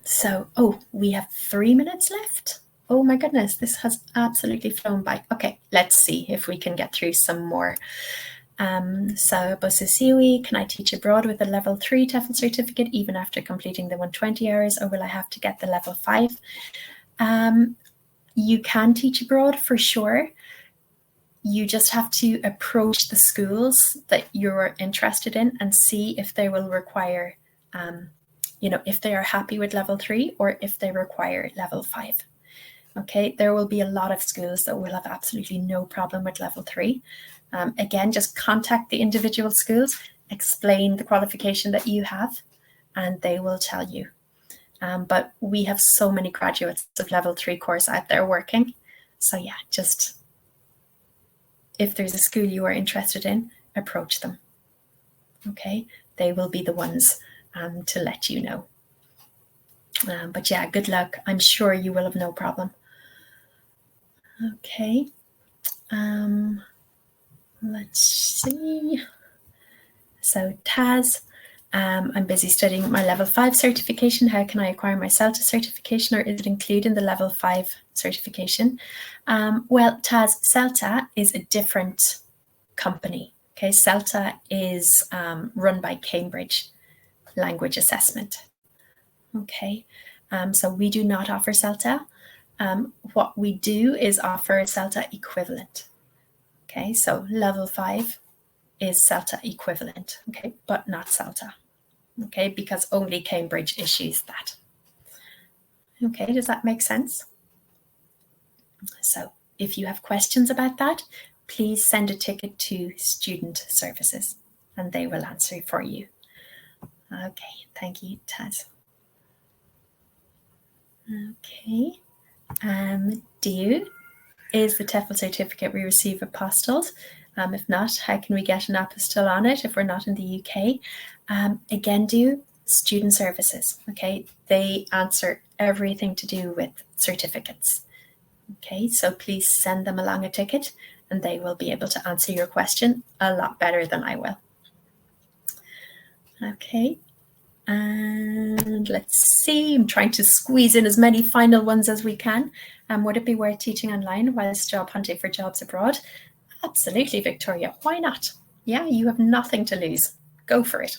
So, we have 3 minutes left. Oh my goodness, this has absolutely flown by. Okay, let's see if we can get through some more. So, Bosisiwi, can I teach abroad with a level 3 TEFL certificate even after completing the 120 hours, or will I have to get the level 5? You can teach abroad for sure. You just have to approach the schools that you're interested in and see if they will require if they are happy with level 3 or if they require level 5. Okay, there will be a lot of schools that will have absolutely no problem with level 3. Again, just contact the individual schools, explain the qualification that you have, and they will tell you. But we have so many graduates of level 3 course out there working. So yeah, just if there's a school you are interested in, approach them. Okay, they will be the ones to let you know. But yeah, good luck. I'm sure you will have no problem. Okay. Let's see. So Taz, I'm busy studying my level 5 certification. How can I acquire my CELTA certification, or is it included in the level 5 certification? Well, Taz, CELTA is a different company. Okay, CELTA is run by Cambridge Language Assessment. Okay, so we do not offer CELTA. What we do is offer a CELTA equivalent. Okay, so level 5 is CELTA equivalent, okay, but not CELTA, okay, because only Cambridge issues that. Okay, does that make sense? So if you have questions about that, please send a ticket to Student Services and they will answer for you. Okay, thank you, Taz. Okay, is the TEFL certificate we receive apostilled? If not, how can we get an apostille on it if we're not in the UK? Again, Student Services, okay? They answer everything to do with certificates. Okay, so please send them along a ticket and they will be able to answer your question a lot better than I will. Okay, and let's see, I'm trying to squeeze in as many final ones as we can. Would it be worth teaching online whilst job hunting for jobs abroad? Absolutely, Victoria, why not? Yeah, you have nothing to lose. Go for it.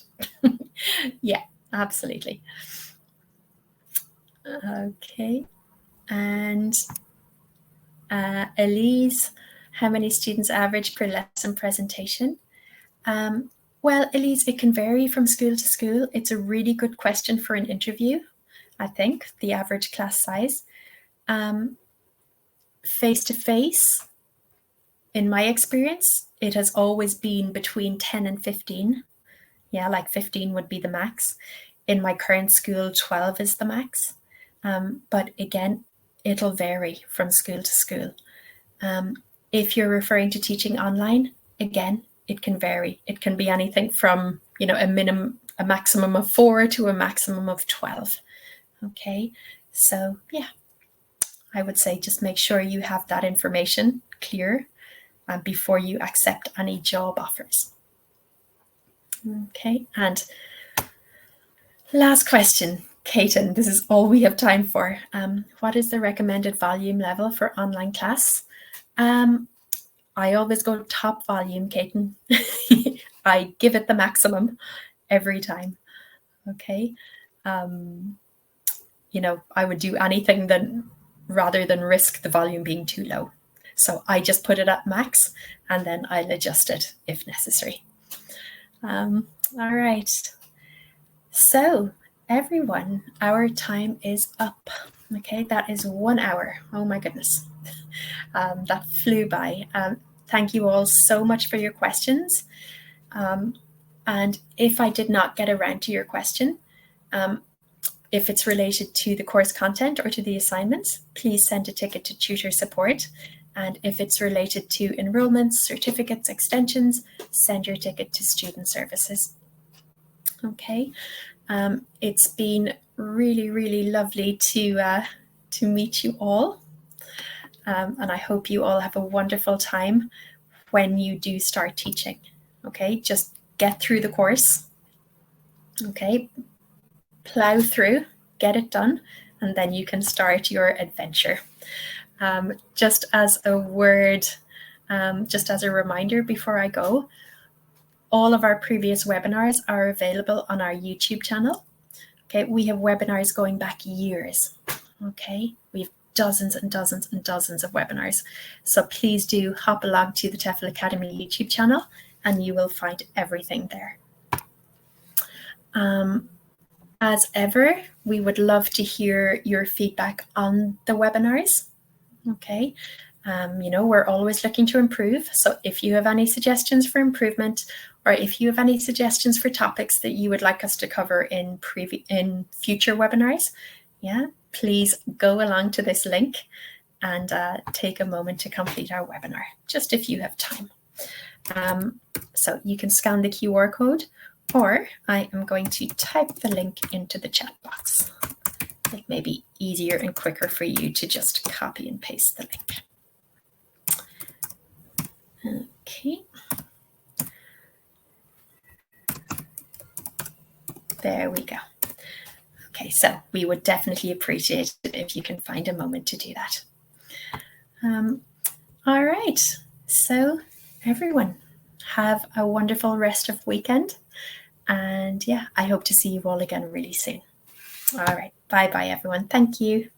Yeah, absolutely. Okay, and Elise, how many students average per lesson presentation? Well, Elise, it can vary from school to school. It's a really good question for an interview, I think, the average class size. Face-to-face, in my experience, it has always been between 10 and 15. Yeah, like 15 would be the max. In my current school, 12 is the max. But again, it'll vary from school to school. If you're referring to teaching online, again, it can vary. It can be anything from, a maximum of 4 to a maximum of 12. Okay, so yeah, I would say just make sure you have that information clear before you accept any job offers. Okay, and last question, Caton, this is all we have time for. What is the recommended volume level for online class? I always go top volume, Caton. I give it the maximum every time. Okay. You know, I would do anything rather than risk the volume being too low. So I just put it at max and then I'll adjust it if necessary. All right. So everyone, our time is up. Okay, that is 1 hour. Oh my goodness. That flew by. Thank you all so much for your questions. And if I did not get around to your question, if it's related to the course content or to the assignments, please send a ticket to tutor support. And if it's related to enrollments, certificates, extensions, send your ticket to student services. Okay, it's been really, really lovely to meet you all. And I hope you all have a wonderful time when you do start teaching. Okay, just get through the course. Okay, plow through, get it done, and then you can start your adventure. Just as a word, just as a reminder before I go, all of our previous webinars are available on our YouTube channel. Okay, we have webinars going back years. Okay, we have dozens and dozens and dozens of webinars. So please do hop along to the TEFL Academy YouTube channel and you will find everything there. As ever, we would love to hear your feedback on the webinars. Okay, you know, we're always looking to improve. So if you have any suggestions for improvement, or if you have any suggestions for topics that you would like us to cover in future webinars, yeah, please go along to this link and take a moment to complete our webinar, just if you have time. So you can scan the QR code, or I am going to type the link into the chat box. It may be easier and quicker for you to just copy and paste the link. Okay. There we go. Okay, so we would definitely appreciate it if you can find a moment to do that. All right, so everyone, have a wonderful rest of weekend. And yeah, I hope to see you all again really soon. All right, bye-bye everyone. Thank you.